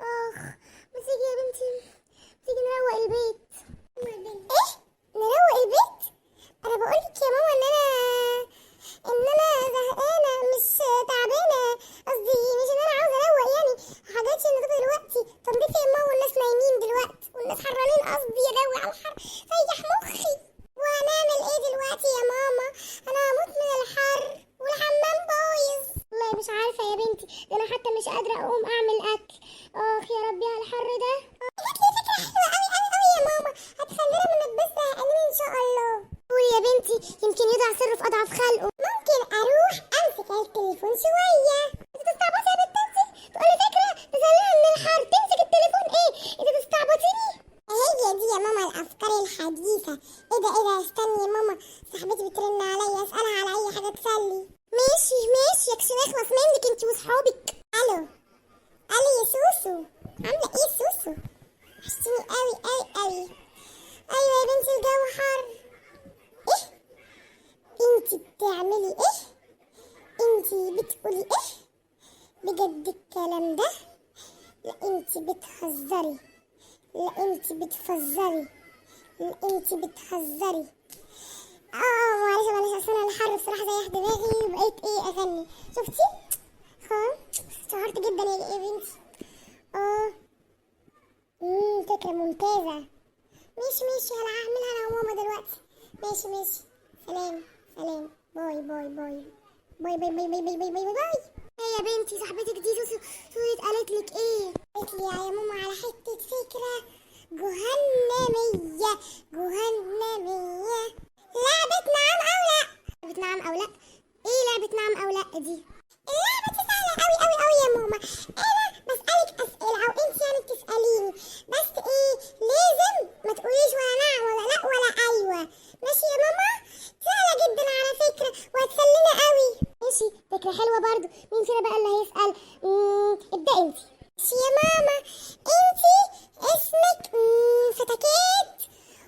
اخ، ما تيجي يا بنتي، تيجي نروق البيت. ايه؟ نروق البيت؟ انا بقولك يا ماما ان انا زهقانه، مش تعبانه. قصدي مش ان انا عاوزه اروق، يعني حاجاتي النهارده دلوقتي تنظيف يا ماما، والناس نايمين دلوقتي والناس حرانين، قصدي اروق على الحر ريح مخي. وهنعمل ايه دلوقتي يا ماما؟ انا هموت من الحر والحمام بايظ. والله مش عارفه يا بنتي، ده انا حتى مش قادره اقوم اعمل اكل. اخ يا ربي على الحر ده. جات لي فكره حلوه قوي قوي قوي يا ماما، هتخلينا من البيت زهقانين ان شاء الله. قولي يا بنتي، يمكن يضع سره في اضعف خلقه. ممكن اروح امسك التليفون شويه. انت تستعبطي يا بنت انت؟ تقولي فكره تسلينا من الحر تمسك التليفون؟ ايه انت تستعبطيني؟ هي دي يا ماما الافكار الحديثه. ايه ده استني يا ماما، صاحبتي بترن عليا، اسالها على اي حاجه تسلي. ماشي يكشن اخلص منك انت وصحابك. الو يا سوسو، عامله ايه سوسو؟ وحشتيني قوي قوي قوي. ايوه يا بنتي الجو حر. ايه انت بتعملي ايه؟ انت بتقولي ايه؟ بجد الكلام ده؟ لا انت بتهزري، لا انت بتفزري، لا انت بتهزري. معلش اصل انا الحر بصراحه زيح دماغي وبقيت ايه اغني. شفتي؟ اشتهرت جدا يا بنتي. فكره ممتازه. ماشي هعملها انا وماما دلوقتي. ماشي سلام باي باي باي باي باي باي باي باي باي باي باي. ايه يا بنتي صاحبتك دي سوري قالت لك ايه؟ قالت لي يا ماما على حته فكره جهنميه. لعبه نعم او لا. لعبه نعم او لا؟ ايه لعبه نعم او لا دي؟ اللعبه دي سهله قوي قوي قوي يا ماما. انا بسالك اسئله او انت يعني بتساليني، بس ايه لازم ما تقوليش ولا نعم ولا لا ولا ايوه. ماشي يا ماما؟ سهله جدا على فكره وهتسلينا قوي. ماشي، فكره حلوه برضو. مين فينا بقى اللي هيسال؟ ابدأ انت. ماشي يا ماما. انت اسمك فتكات،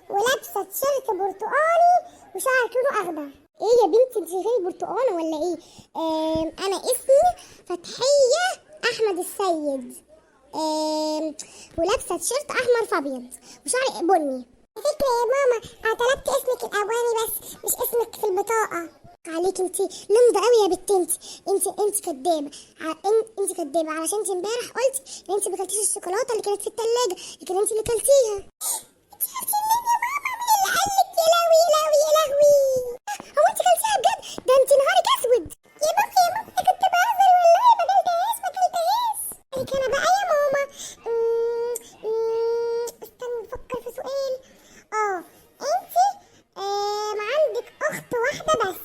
ولابسه تيشيرت برتقاني وشعرك لونه اخضر. ايه يا بنتي انت شايفاني برتقانه ولا ايه؟ انا اسمي فتحيه احمد السيد، ولابسه تيشيرت احمر في ابيض وشعري بني. فكرة يا ماما، انا طلبت اسمك الاولاني بس مش اسمك في البطاقه. عليك انت لمضه قوي يا بنت. انت كدابه. انت كدابه علشان انت امبارح قلتي ان انت ما كلتيش الشوكولاته اللي كانت في الثلاجه، لكن انت اللي كلتيها. انت عارفه مين يا ماما؟ مين اللي قال لك؟ يا لهوي يا لهوي يا لهوي. هو انت كلتيها بجد؟ ده انت نهارك اسود. يا ماما انا كنت بهزر والله، ما كلتهاش. قالك انا بقى يا ماما. استني نفكر في سؤال. انت عندك اخت واحده بس.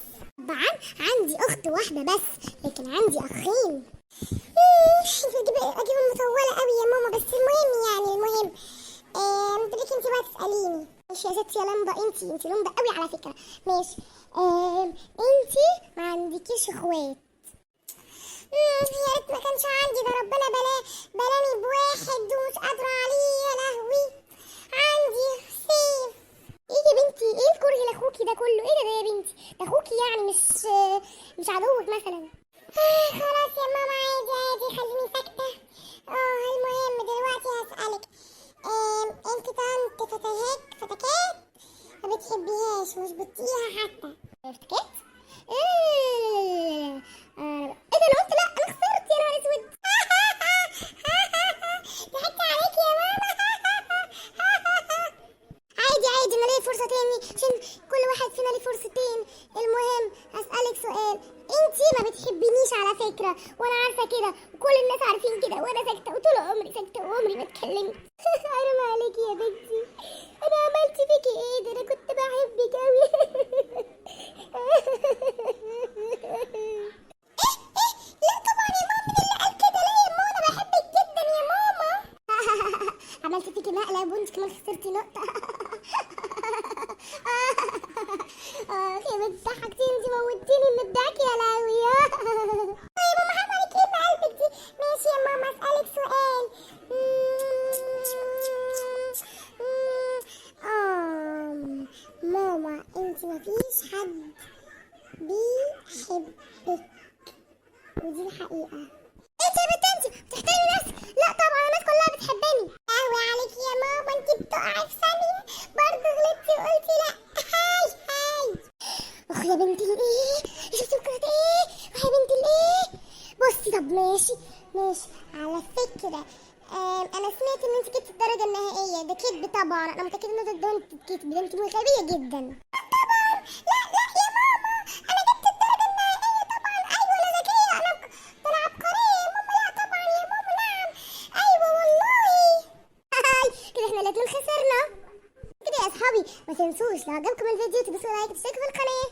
طبعا عندي اخت واحده بس، لكن عندي اخين. اجيب مطوله قوي يا ماما، بس المهم يعني المهم بدك انت بقى تساليني. ماشي يا ستي يا لمبه، انت لمبه قوي على فكره. ماشي. انت ما عندكيش اخوات. يا ريت ما كانش عندي، ده ربنا بلاني بواحد ومش قادره عليه يا لهوي. عندي سيف. ايه يا بنتي؟ ايه الكره لاخوكي ده كله؟ ايه ده يا بنتي؟ ده اخوكي يعني مش عدوك مثلا. خلاص يا ماما عادي خليني ساكته. المهم دلوقتي هسألك. انت طنط فتكات ما بتحبيهاش ومش بتطيقيها حتى. فتكات؟ ايه ده؟ انا قلت لا، انا خسرت يا نهار اسود. ضحكت عليك يا ماما. عادي انا ليا فرصه تاني عشان كل واحد فينا ليه فرصتين. المهم هسألك سؤال. انتي ما بتحبينيش على فكره وانا عارفه كده وكل الناس عارفين كده، وانا ساكته وطول عمري ساكته وعمري ما اتكلمت. حرام عليكي يا بنتي، انا عملت فيكي ايه؟ ده انا كنت بحبك قوي. لا طبعا يا ماما، مين اللي قال كده؟ لا يا ماما انا بحبك جدا يا ماما. عملت فيكي نقله يا بنتي، كمان خسرتي نقطه. يا بنت ضحكتيني، انت موتيني من الضحك يا لهوي. يا ماما حرام عليكي، ايه بقلبك دي؟ ماشي يا ماما اسألك سؤال. ماما انت مفيش حد بيحبك ودي الحقيقة. انت يا بنت انت بتحترمي نفسك. لا طبعا انا انا سمعت ان انت جبت الدرجه النهائيه. ده كذب طبعا، انا متاكده ان ده كذب، ده انت غبيه جدا. طبعا لا لا يا ماما، انا جبت الدرجه النهائيه طبعا. ايوه انا ذكيه، ده انا عبقريه يا ماما. لا طبعا يا ماما، نعم ايوه والله. هاي كده احنا الاتنين خسرنا. كده يا اصحابي ما تنسوش لو عجبكم الفيديو تدوسوا لايك وتشتركوا في القناه.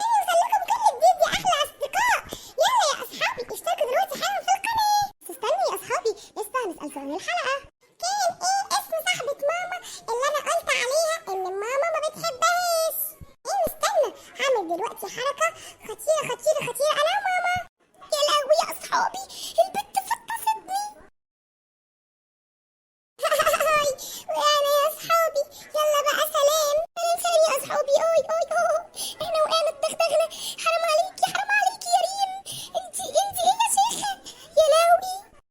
يوصل لكم كل جديد يا احلى اصدقاء. يلا يا اصحابي اشتركوا دلوقتي حالا في القناه. استنوا يا اصحابي لسه هنسال سؤال الحلقه. كان ايه اسم صاحبه ماما اللي انا قلت عليها ان ماما ما بتحبهاش؟ استنى هعمل دلوقتي حركه خطيره خطيره خطيره انا وماما. يا لهوي يا اصحابي،